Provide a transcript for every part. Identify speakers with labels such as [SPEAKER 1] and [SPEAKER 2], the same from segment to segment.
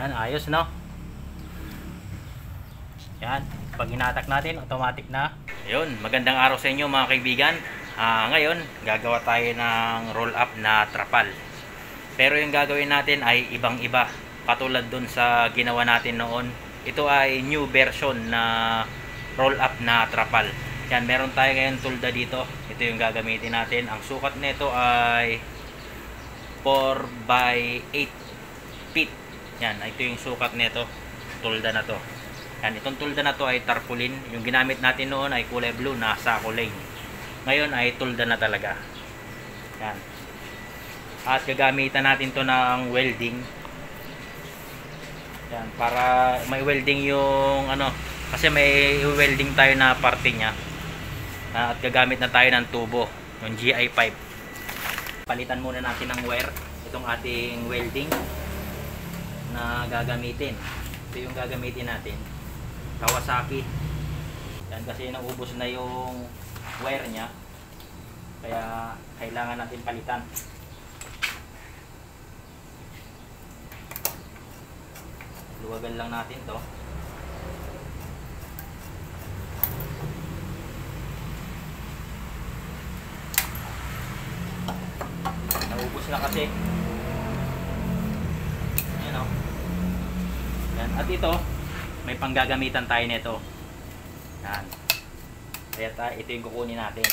[SPEAKER 1] Yan, ayos no. Yan, pag hinatak natin, automatic na. Yun, magandang araw sa inyo mga kaibigan. Ngayon, gagawa tayo ng roll up na trapal. Pero yung gagawin natin ay ibang-iba. Katulad dun sa ginawa natin noon. Ito ay new version na roll up na trapal. Yan, meron tayo ngayon tulda dito. Ito yung gagamitin natin. Ang sukat nito ay 4x8 feet. Yan, ito yung sukat nito. Tulda na to. Yan, itong tulda na to ay tarpaulin. Yung ginamit natin noon ay kulay blue na Saco Lane. Ngayon ay tulda na talaga. Yan. At gagamitan natin to ng welding. Yan, para may welding yung ano, kasi may welding tayo na parte niya. At gagamit na tayo ng tubo, yung GI pipe. Palitan muna natin ng wire itong ating welding na gagamitin. Ito yung gagamitin natin, Kawasaki. Yan, kasi naubos na yung wire nya, kaya kailangan natin palitan. Luwagan lang natin to. Naubos na kasi. Ayan o. Yan. At ito, may panggagamitan tayo nito. Yan. Kaya ito yung kukunin natin.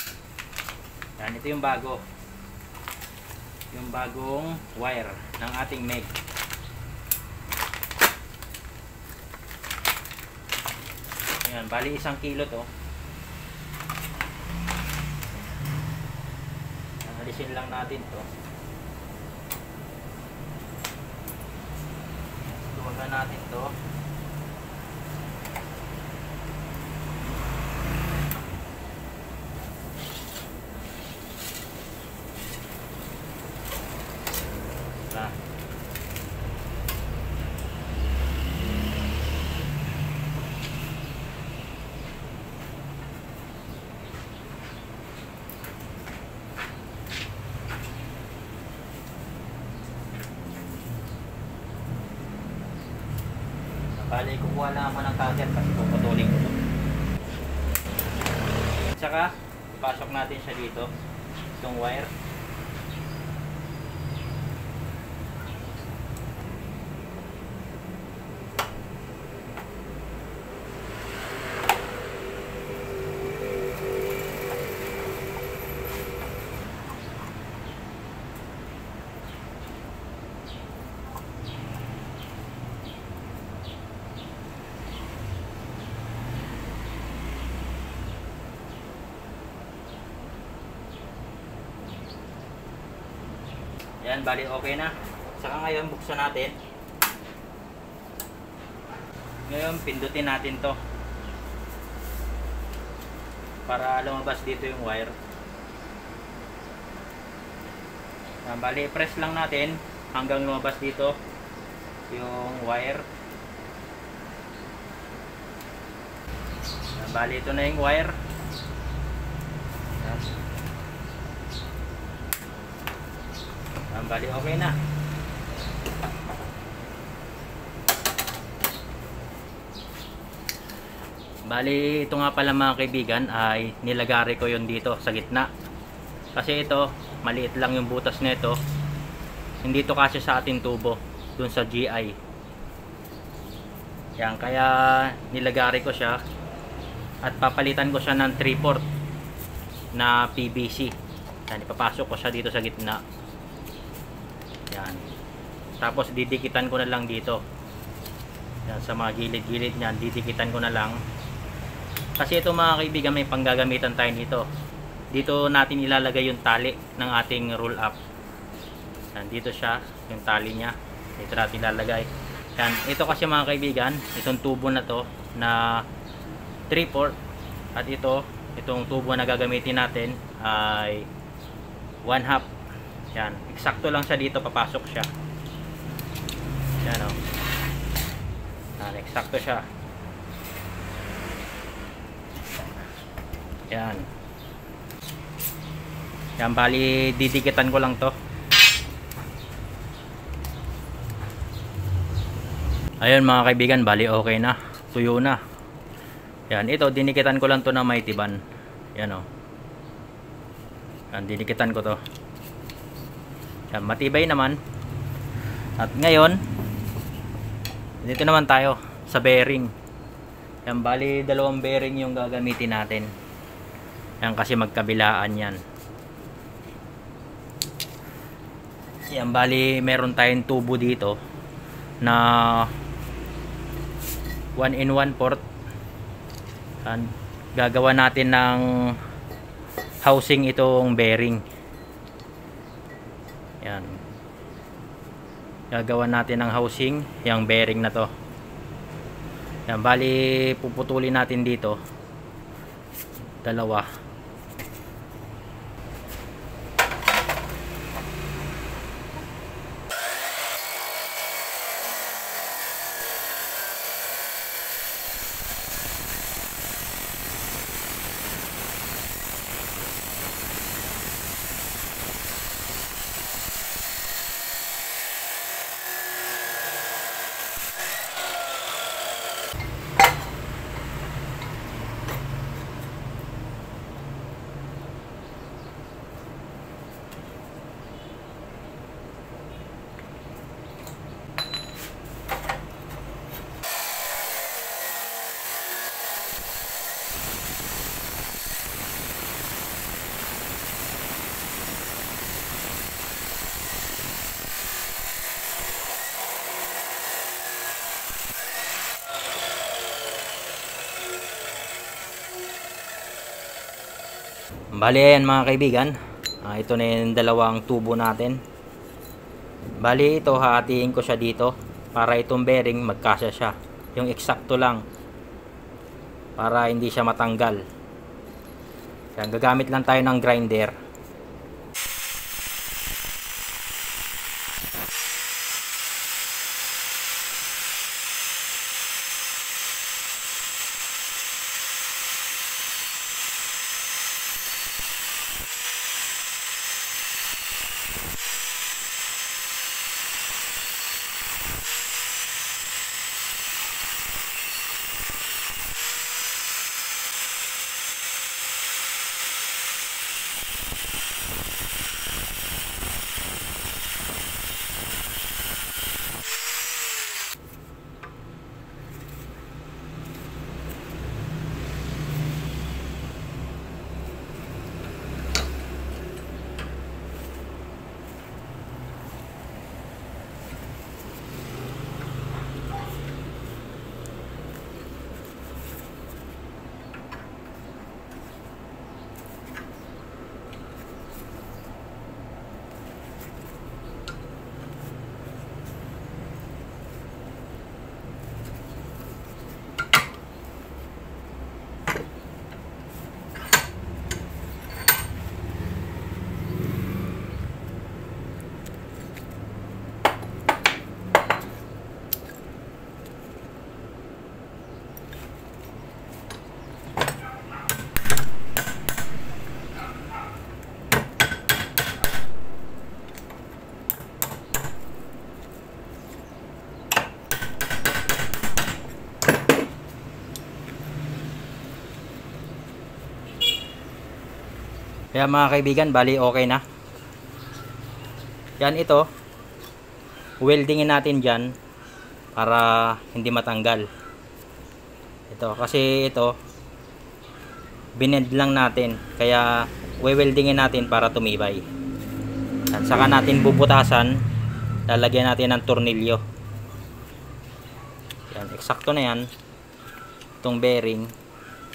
[SPEAKER 1] Yan, ito yung bago. Yung bagong wire ng ating meg. Ayan, bali 1 kilo to. Alisin lang natin to. Tuwagan natin to. Nah. Bali, kukuha lang ako ng cutter kasi puputulin ko ito. Tsaka, ipasok natin siya dito. Itong wire. Yan, bali okay na. Saka ngayon buksan natin. Ngayon pindutin natin to para lumabas dito yung wire. Yan, bali press lang natin hanggang lumabas dito yung wire. Yan, bali ito na yung wire. Yan. Bali okay na. Bali ito nga pala mga kaibigan ay nilagari ko yon dito sa gitna. Kasi ito maliit lang yung butas nito. Hindi to kasi sa ating tubo dun sa GI. Yan, kaya nilagari ko siya at papalitan ko siya ng 3/4 na PVC. Yan, ipapasok ko siya dito sa gitna. Yan. Tapos didikitan ko na lang dito. Yan, sa mga gilid-gilid niyan, didikitan ko na lang. Kasi ito mga kaibigan, may panggagamitan tayo dito. Dito natin ilalagay yung tali ng ating roll up. Yan, dito siya, yung tali niya. Dito natin ilalagay. Yan, ito kasi mga kaibigan, itong tubo na to na 3/4 at itong tubo na gagamitin natin ay 1/2. Yan, eksakto lang siya dito, papasok siya. Yan o. Yan, eksakto siya. Yan. Yan, bali didikitan ko lang to. Ayun mga kaibigan, bali okay na, tuyo na. Yan, ito dinikitan ko lang to na may tiban. Yan o. Yan, dinikitan ko to. Yan, matibay naman. At ngayon, dito naman tayo sa bearing. Yan, bali dalawang bearing yung gagamitin natin. Yan, kasi magkabilaan yan. Yan, bali meron tayong tubo dito na 1 in 1/4. Yan, gagawa natin ng housing itong bearing. Yan, gagawa natin ng housing yung bearing na to. Yan, bali puputulin natin dito dalawa. Bali ayan mga kaibigan, ito na yung dalawang tubo natin. Bali ito hahatiin ko siya dito para itong bearing magkasya siya, yung eksakto lang, para hindi siya matanggal. Yan, gagamit lang tayo ng grinder. Kaya mga kaibigan, bali okay na. Yan, ito weldingin natin dyan para hindi matanggal ito, kasi ito binend lang natin, kaya weldingin natin para tumibay. Yan, saka natin bubutasan, lalagyan natin ng tornilyo. Yan, eksakto na yan itong bearing.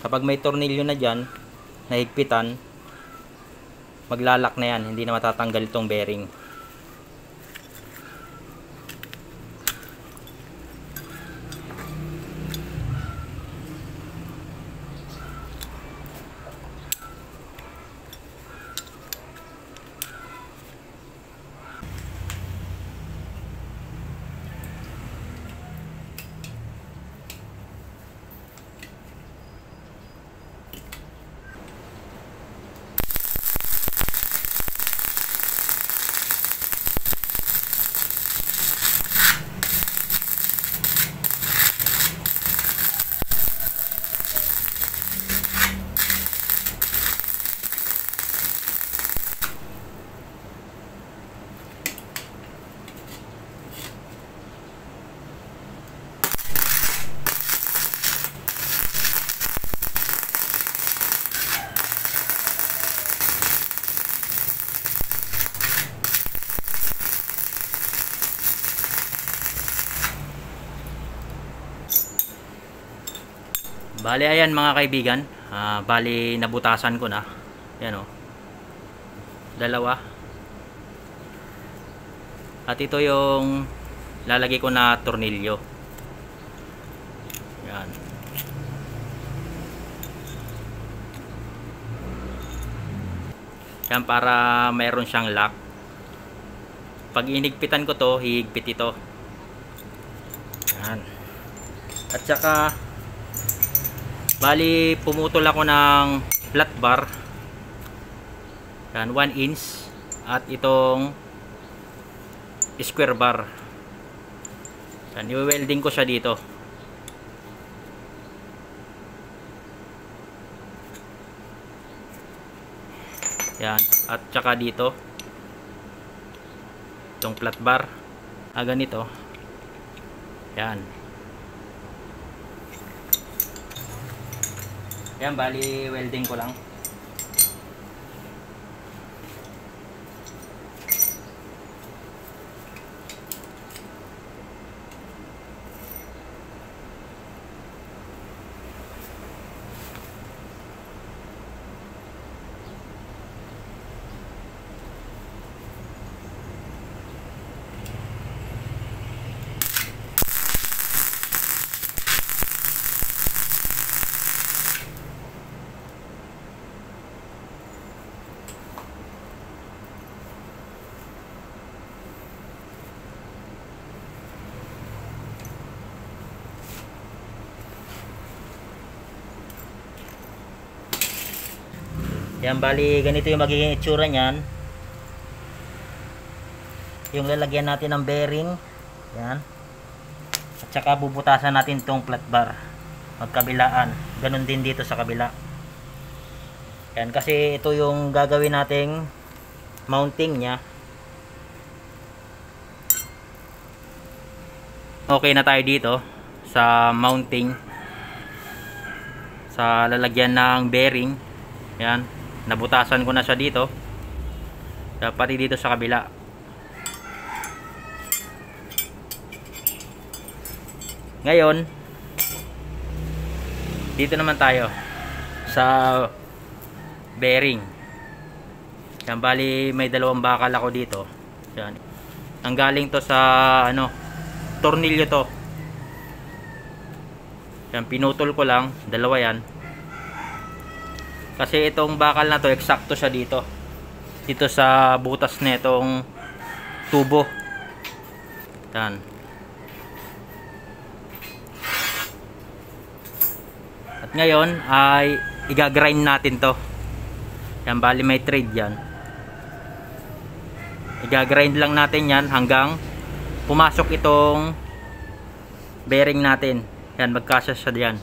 [SPEAKER 1] Kapag may tornilyo na dyan, nahigpitan, maglalak na yan, hindi na matatanggal itong bearing. Bali ayan mga kaibigan, bali nabutasan ko na. Yan o, dalawa. At ito yung lalagay ko na tornilyo. Yan. Yan, para mayroon siyang lock. Pag inigpitan ko to, hihigpit ito. Yan. At saka bali pumutol ako ng flat bar. Yan, 1 inch. At itong square bar. Yan, i-welding ko siya dito. Yan, at saka dito itong flat bar. Ganito. Yan. Yan, bali welding ko lang. Yan, bali ganito yung magiging itsura niyan. Yung lalagyan natin ng bearing. Yan. At saka bubutasan natin tong flat bar magkabilaan. Ganun din dito sa kabila. Yan, kasi ito yung gagawin nating mounting nya. Okay na tayo dito sa mounting, sa lalagyan ng bearing. Yan, nabutasan ko na siya dito, pati dito sa kabila. Ngayon dito naman tayo sa bearing. Yan, bali may dalawang bakal ako dito. Yan, nanggaling to sa tornilyo to. Yan, pinutol ko lang, dalawa yan. Kasi itong bakal na to, eksakto siya dito. Dito sa butas na itong tubo. Yan. At ngayon ay i-grind natin to. Yan, bali may thread yan. I-grind lang natin yan hanggang pumasok itong bearing natin. Yan, magkasya siya diyan.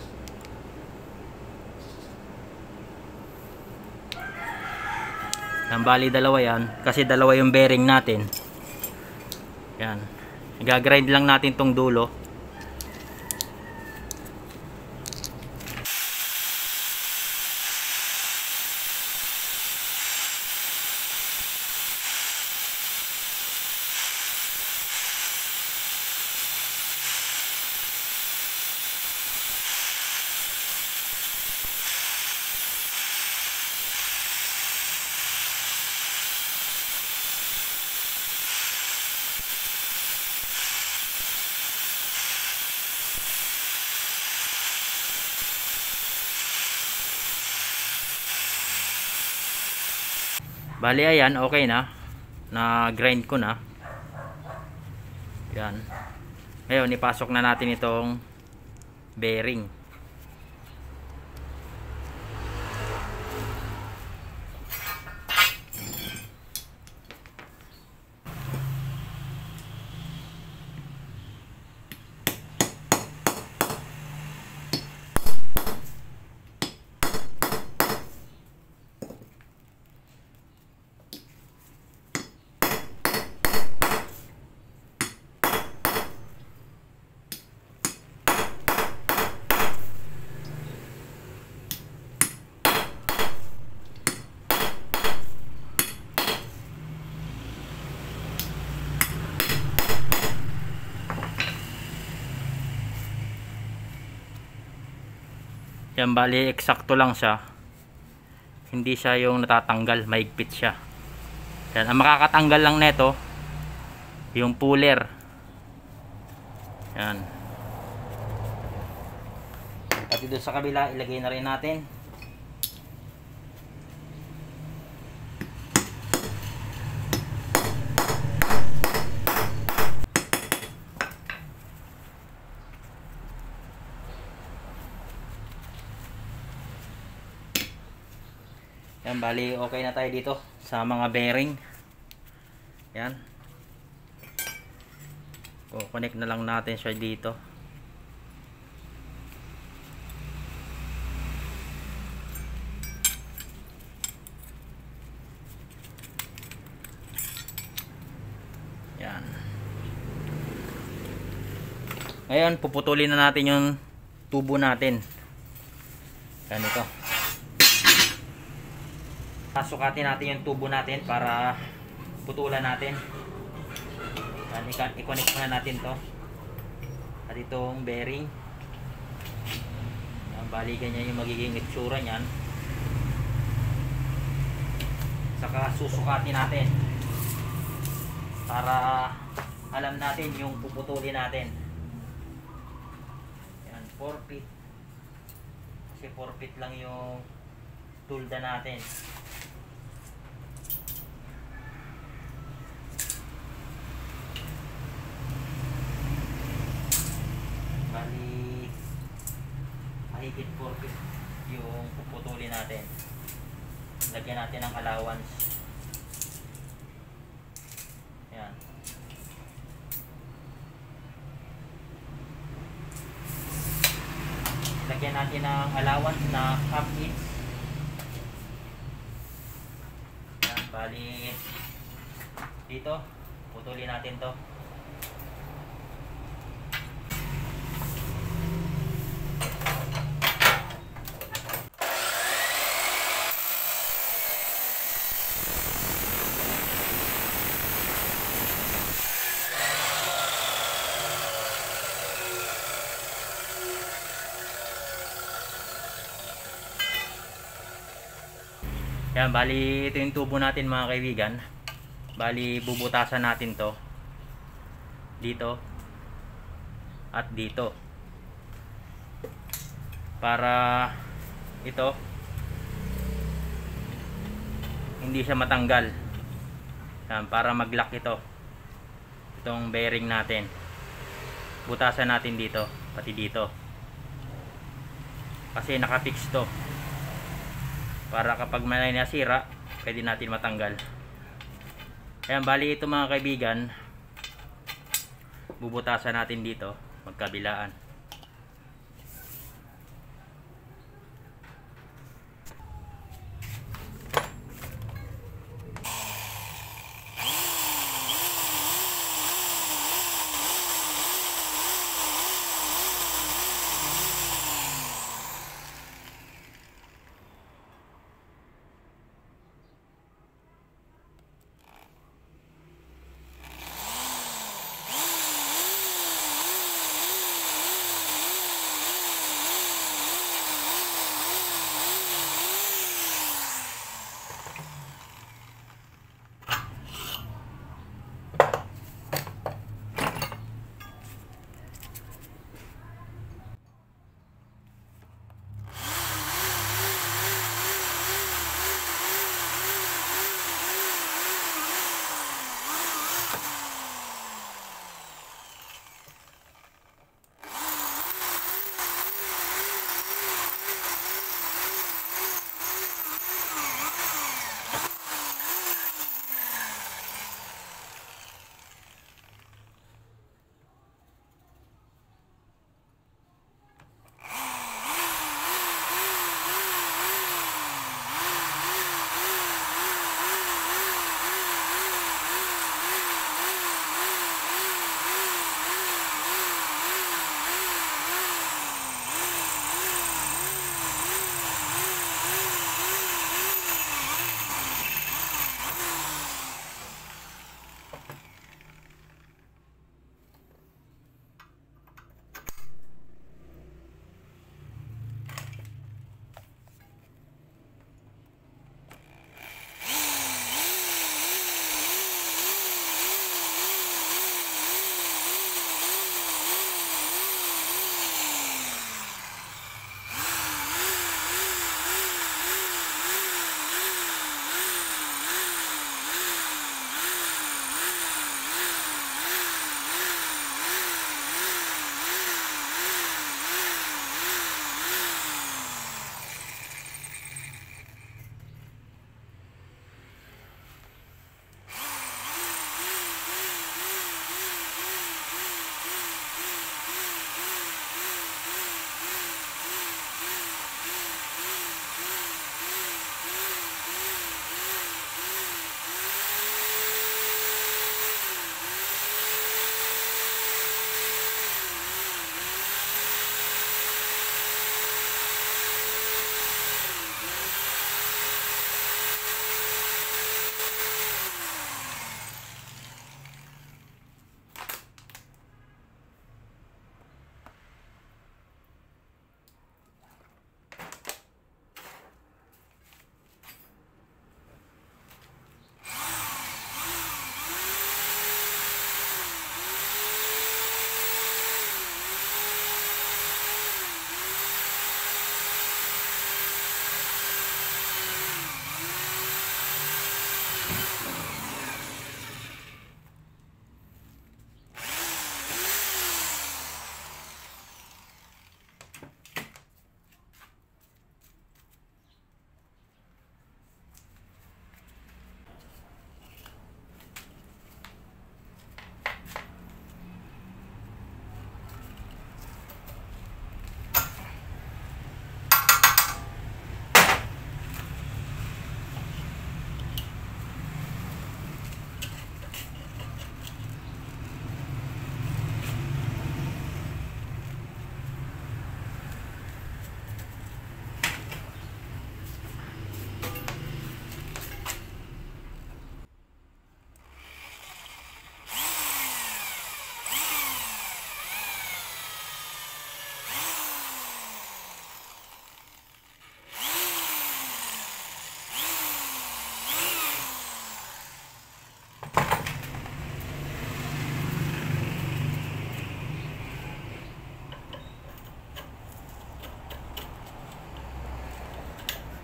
[SPEAKER 1] Yan, bali dalawa yan, kasi dalawa yung bearing natin. Yan, i-grind lang natin tong dulo. Bali ayan, okay na. Na-grind ko na. Yan. Ngayon, ipasok na natin itong bearing. Yan, bali eksakto lang siya. Hindi siya yung natatanggal, maigpit siya. Yan, ang makakatanggal lang neto yung puller. Yan. Pati doon sa kabila ilagay na rin natin. Yan, bali okay na tayo dito sa mga bearing. Yan. Connect na lang natin siya dito. Yan. Ngayon, puputulin na natin yung tubo natin. Yan ito. Sukatin natin yung tubo natin para putulan natin. Yan, i-connect muna natin to. At itong bearing. Yan, bali ganyan yung magiging itsura niyan. Saka susukatin natin para alam natin yung puputulin natin. Yan, 4 feet. Kasi 4 feet lang yung tulda natin. Bali mahigit 4 feet yung puputulin natin. Lagyan natin ng allowance. Yan. Lagyan natin ng allowance na half inch. Yan, bali dito putulin natin to. Yan, bali ito yung tubo natin mga kaibigan. Bali bubutasan natin to dito at dito para ito hindi siya matanggal. Yan, para mag-lock itong bearing natin. Butasan natin dito pati dito kasi nakafix to, para kapag may nasira pwede natin matanggal. Ayan, bali ito mga kaibigan, bubutasan natin dito magkabilaan.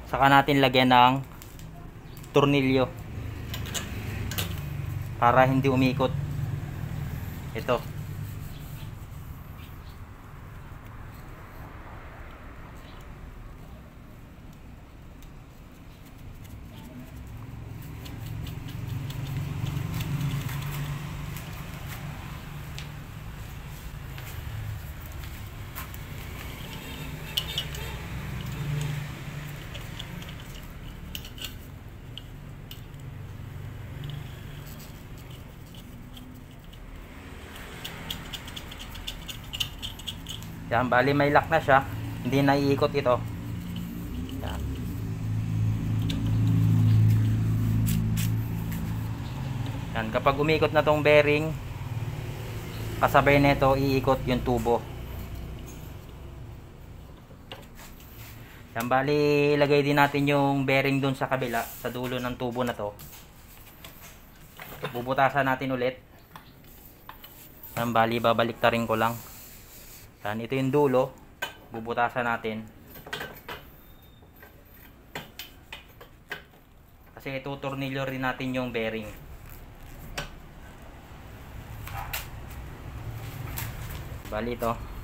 [SPEAKER 1] Saka natin lagyan ng tornilyo para hindi umikot ito. Yan, bali may lock na siya, hindi na iikot ito. Yan. Yan, kapag umikot na tong bearing, kasabay nito iikot yung tubo. Yan, bali ilagay din natin yung bearing dun sa kabila, sa dulo ng tubo na to. Bubutasan natin ulit. Yan, bali babaliktarin ko lang. Yan, ito yung dulo, bubutasan natin. Kasi itutornilyo rin natin yung bearing. Bali ito.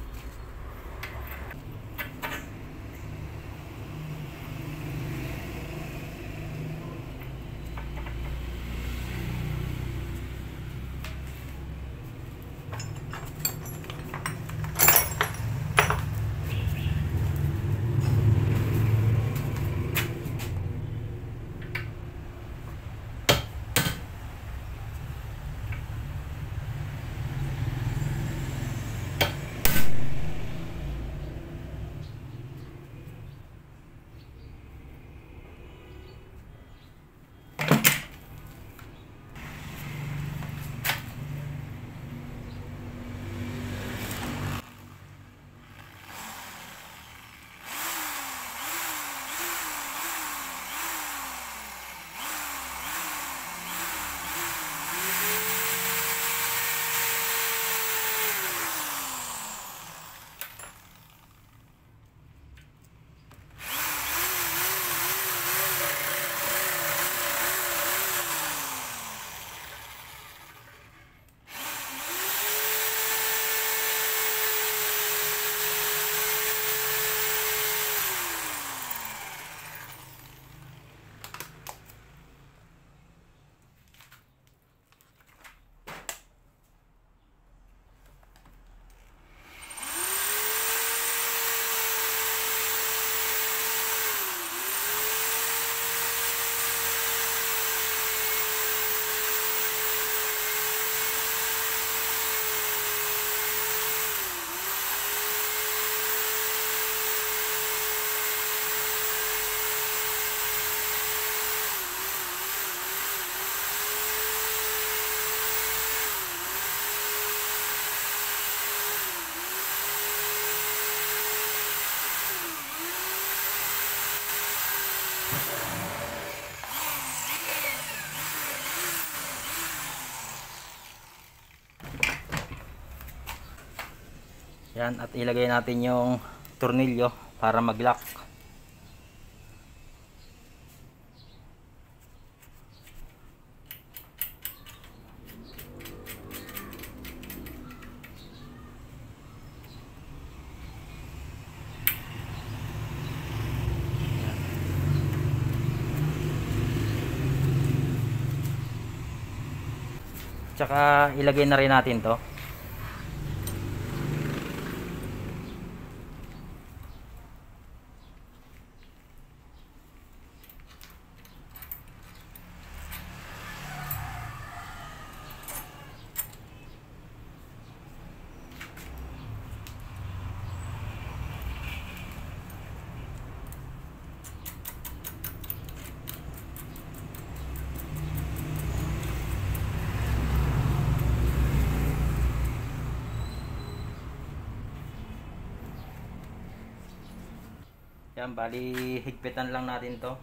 [SPEAKER 1] Yan, at ilagay natin yung tornilyo para mag-lock. Tsaka ilagay na rin natin to. Yan, bali higpitan lang natin to.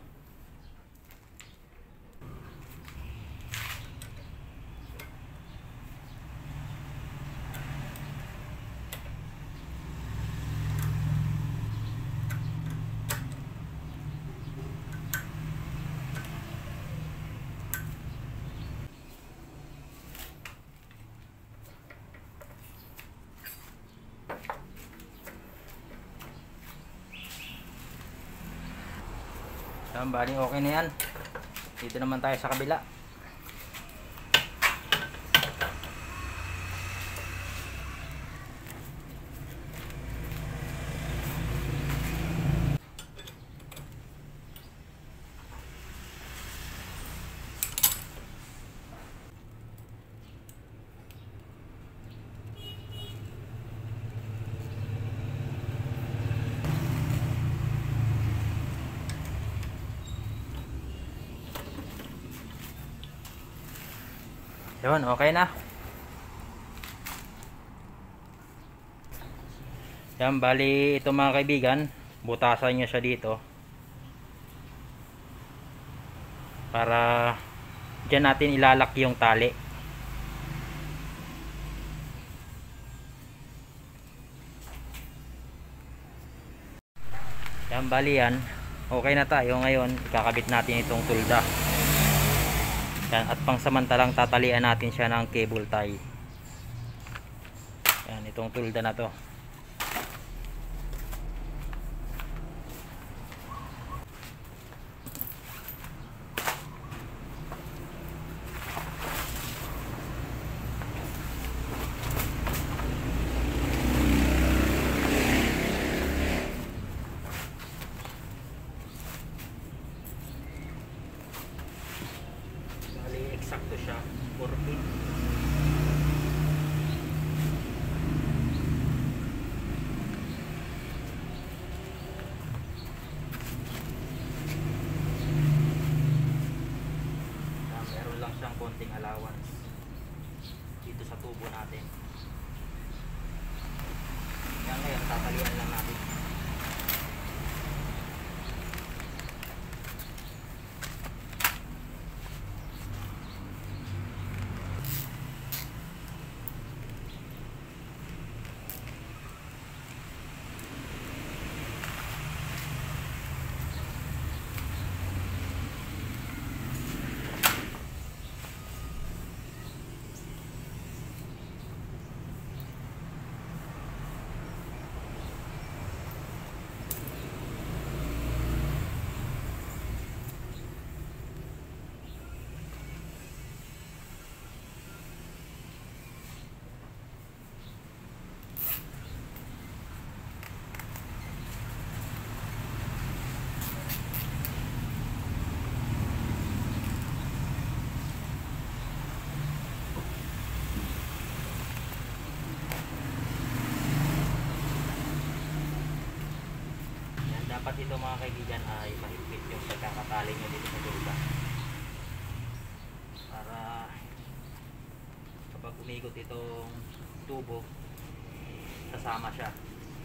[SPEAKER 1] Yan, bali okay na yan. Dito naman tayo sa kabila. Yun, okay na. Yan, bali ito mga kaibigan, butasan nyo siya dito para dyan natin ilalak yung tali. Yan, bali yan, okay na tayo. Ngayon ikakabit natin itong tulda. Yan, at pangsamantalang tatalian natin siya ng cable tie. Yan, itong tulda na to. Sakto siya, 4 feet. Meron lang siyang konting allowance dito sa tubo natin. Yan, ngayon tatalian lang natin. Dapat ito mga kaibigan ay mahigpit yung pagkakatali nyo dito sa tulda para kapag umikot itong tubo kasama siya,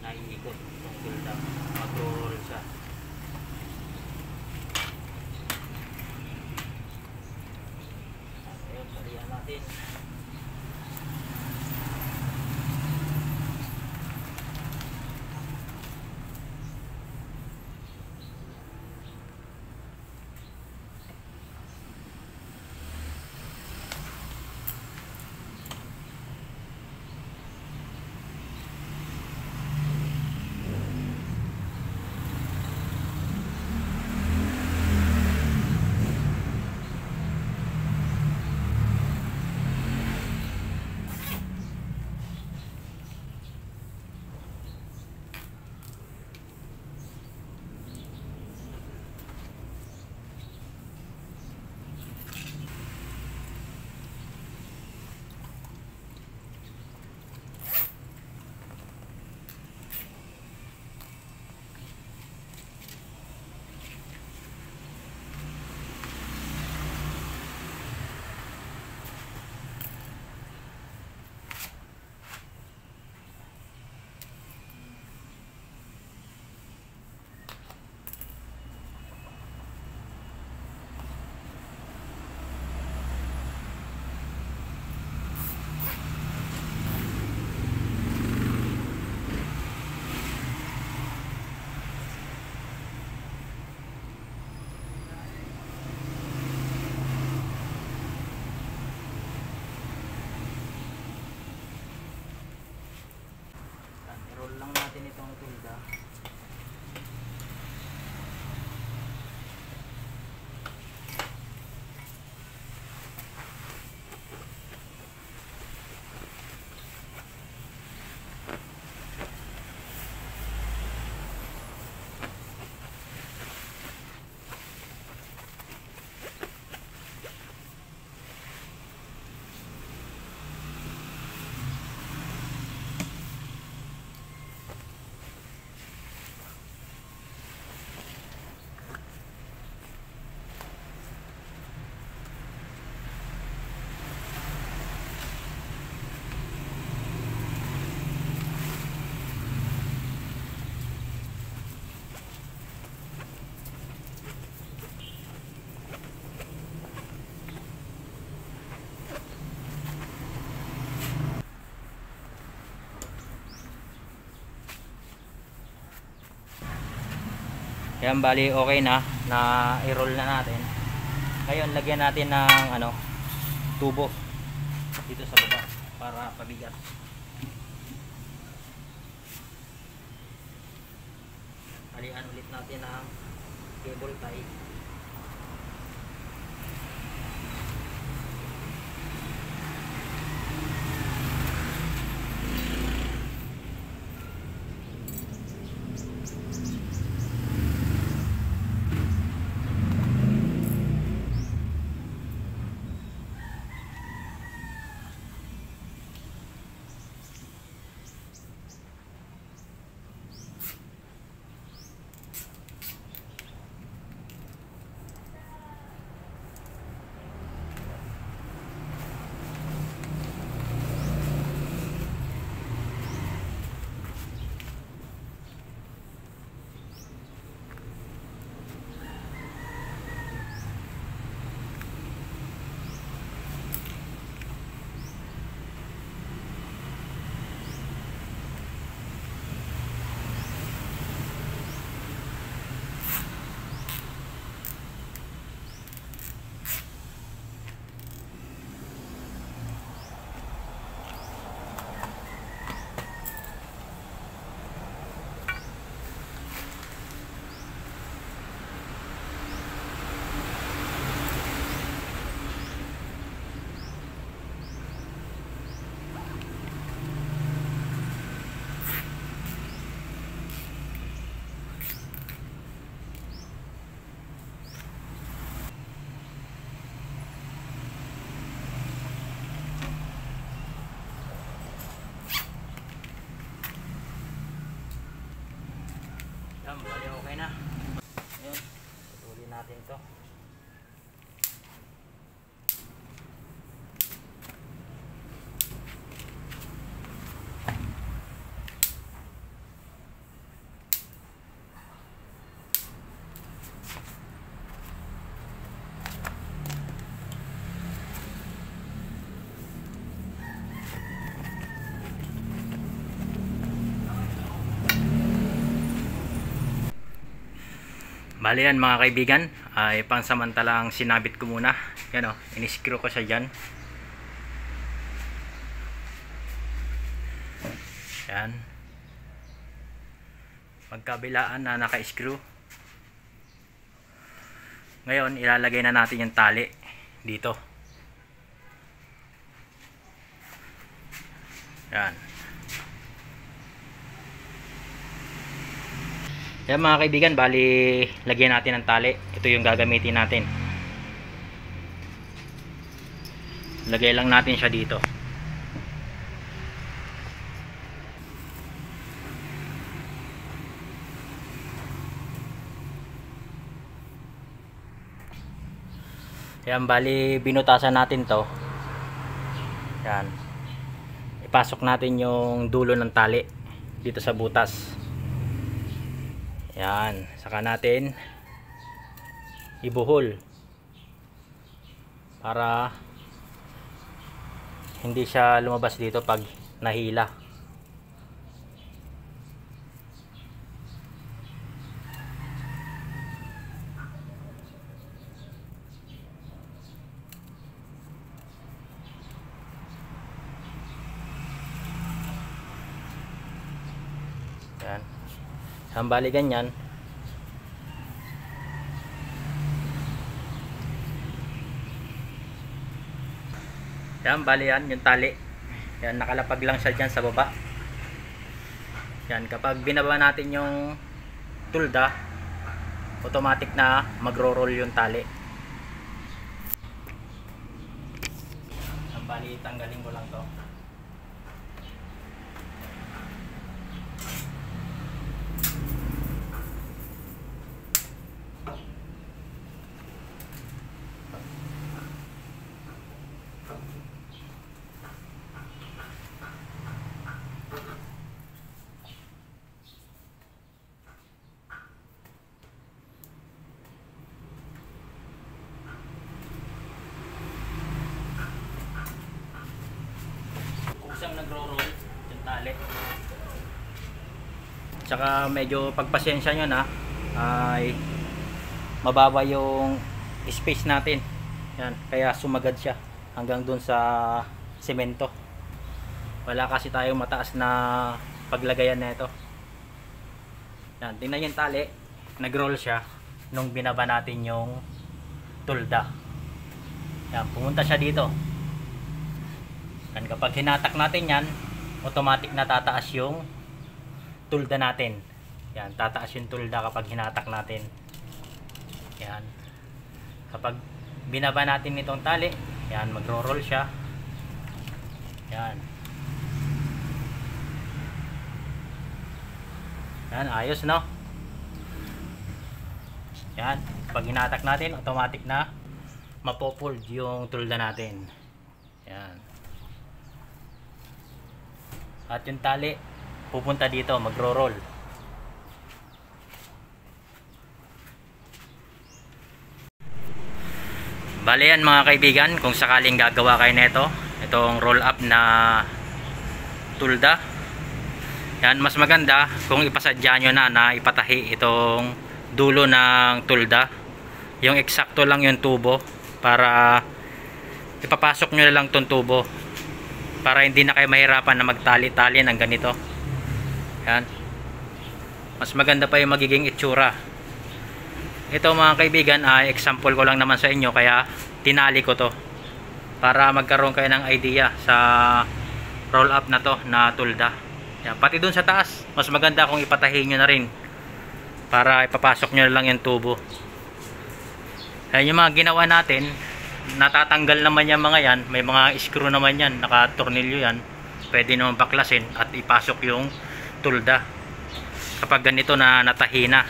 [SPEAKER 1] naiikot itong tulda, mag-roll siya. Ayun, salihan natin. Yan, bali okay na i-roll na natin. Ngayon lagyan natin ng ano, tubo dito sa baba para pabigat. Alian ulit natin ang cable tie. Yan, bali okay na. Ayun, putulin natin to. Bali yan mga kaibigan, ay pansamantalang sinabit ko muna. Yan o, iniscrew ko siya dyan. Yan. Magkabilaan na naka-screw. Ngayon, ilalagay na natin yung tali dito. Yan. Yan mga kaibigan, bali lagyan natin ng tali. Ito yung gagamitin natin. Lagay lang natin siya dito. Yan, bali binutasan natin to. Yan. Ipasok natin yung dulo ng tali dito sa butas. Yan, saka natin ibuhol para hindi siya lumabas dito pag nahila. Yan. Ang bali ganyan. Yan, bali yan yung tali. Yan, nakalapag lang siya dyan sa baba. Yan, kapag binaba natin yung tulda, automatic na magro-roll yung tali. Ang bali, tanggalin ko lang to. Siyang nagro-roll yung tali. Tsaka medyo pagpasensya nyo na ay mababa yung space natin. Yan, kaya sumagad siya hanggang dun sa semento. Wala kasi tayong mataas na paglagayan na ito. Yan, tingnan yung tali, nag-roll siya nung binaba natin yung tulda. Yan, pumunta siya dito. Yan, kapag hinatak natin yan, automatic na tataas yung tulda natin. Yan, tataas yung tulda kapag hinatak natin. Yan. Kapag binaba natin itong tali, yan, magro-roll siya. Yan. Yan, ayos, no? Yan, pag hinatak natin, automatic na mapofold yung tulda natin. Yan. At yung tali pupunta dito, magro-roll. Bale yan mga kaibigan, kung sakaling gagawa kayo nito, itong roll up na tulda, yan, mas maganda kung ipasadya nyo na ipatahi itong dulo ng tulda, yung eksakto lang yung tubo, para ipapasok nyo na lang itong tubo para hindi na kayo mahirapan na magtali-tali ng ganito. Yan, mas maganda pa yung magiging itsura. Ito mga kaibigan ay example ko lang naman sa inyo, kaya tinali ko to para magkaroon kayo ng idea sa roll up na to na tulda. Yan, pati dun sa taas mas maganda kung ipatahi nyo na rin para ipapasok nyo na lang yung tubo. Yan yung mga ginawa natin, natatanggal naman yung mga yan, may mga screw naman yan, nakatornilyo yan, pwede naman baklasin at ipasok yung tulda kapag ganito na natahi na.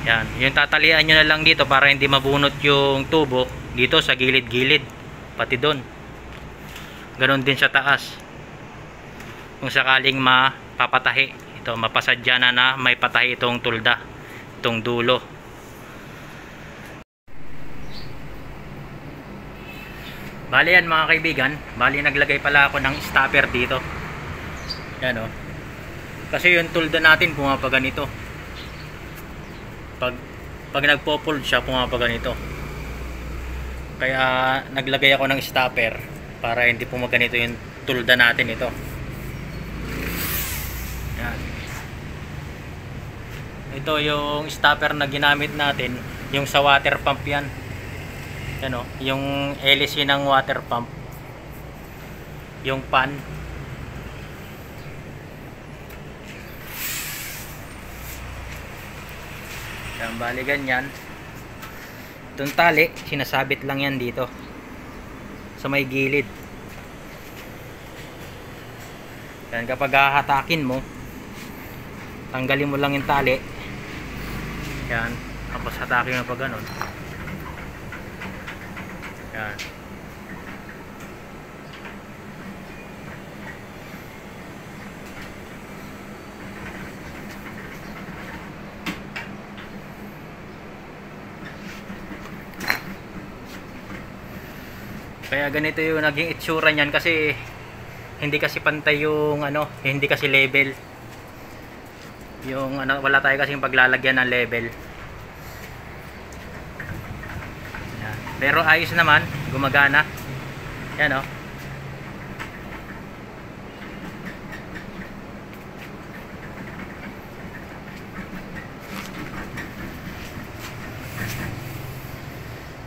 [SPEAKER 1] Yan, yung tatalian nyo na lang dito para hindi mabunot yung tubo dito sa gilid-gilid, pati doon. Ganon din sa taas. Kung sakaling mapapatahi, ito mapasadya na may patahi itong tulda, itong dulo. Bali yan mga kaibigan, bali naglagay pala ako ng stopper dito. Yan o. Kasi yung tulda natin pumapaganito. Pag nagpo-fold siya, pumapaganito. Kaya naglagay ako ng stopper para hindi pumaganito yung tulda natin ito. Yan. Ito yung stopper na ginamit natin, yung sa water pump yan. Yan o, yung hélice ng water pump, yung pan. Yan, bali ganyan. Itong tali, sinasabit lang yan dito sa may gilid. Yan, kapag hahatakin mo, tanggalin mo lang yung tali. Yan, tapos hatakin mo pa ganun. Yan. Kaya ganito yung naging itsura niyan, kasi hindi kasi pantay yung ano, hindi kasi level. Yung ano, wala tayo kasing paglalagyan ng level. Yan. Pero ayos naman, gumagana. Yan oh.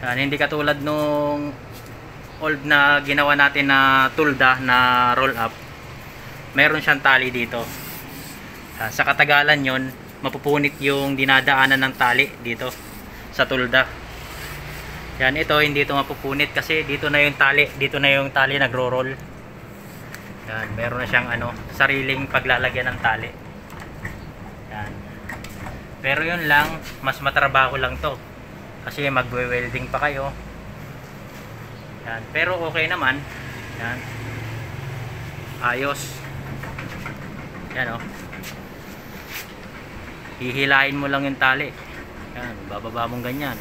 [SPEAKER 1] Yan, hindi katulad nung old na ginawa natin na tulda na roll up. Meron siyang tali dito. Sa katagalan yon, mapupunit yung dinadaanan ng tali dito sa tulda. Yan, ito hindi ito mapupunit kasi dito na yung tali nagro-roll. Yan, meron na siyang ano, sariling paglalagyan ng tali. Yan. Pero yun lang, mas matrabaho lang to kasi magwe-welding pa kayo. Yan, pero okay naman. Yan. Ayos. Yan oh. Hihilain mo lang yung tali. Yan, bababa mong ganyan.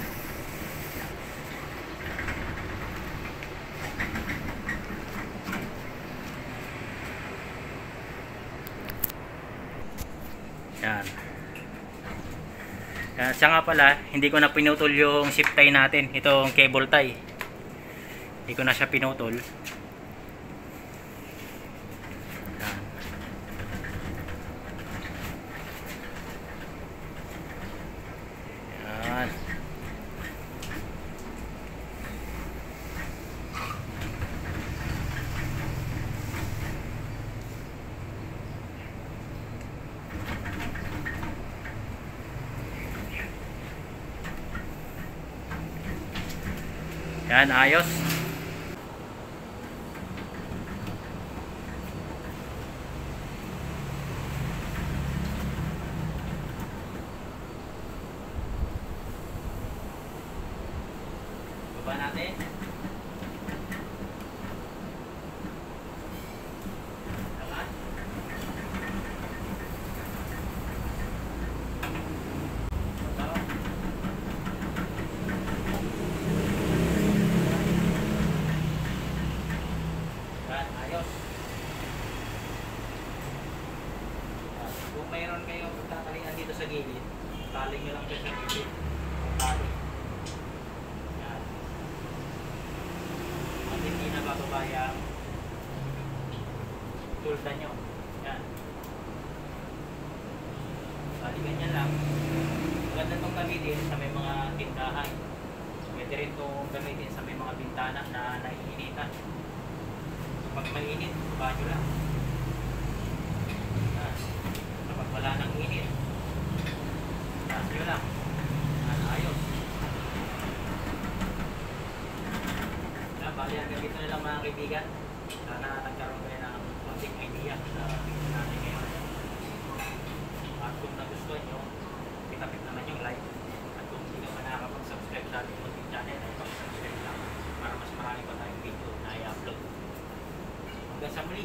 [SPEAKER 1] Siya nga pala, hindi ko na pinutol yung zip tie natin. Itong cable tie. Hindi ko na siya pinutol. Yan. Yan, ayos. Baba natin. Laman. Baba. Yan, ayos. Kung mayroon kayong tatalian dito sa gilid, tali nyo lang dito sa gilid. Tali. Yan. At hindi na bababa yung tulda nyo. Yan. Tali ganyan lang. Maganda itong gamitin sa may mga tindahan. Pwede rin itong gamitin sa may mga bintana na naiinitan. Pag mainit, baba nyo lang. Kapag wala nang init, taas nyo lang. Ayos. Bali, hanggang dito na lang mga kaibigan. Sana nagkaroon kayo ng konting idea sa natin ngayon. At kung nagustuhan nyo, pitapit naman yung like. At kung hindi naman nakakapag-subscribe sa ating YouTube channel, ay pag-subscribe lang para mas marami pa tayong video na i-upload. Hanggang sa muli.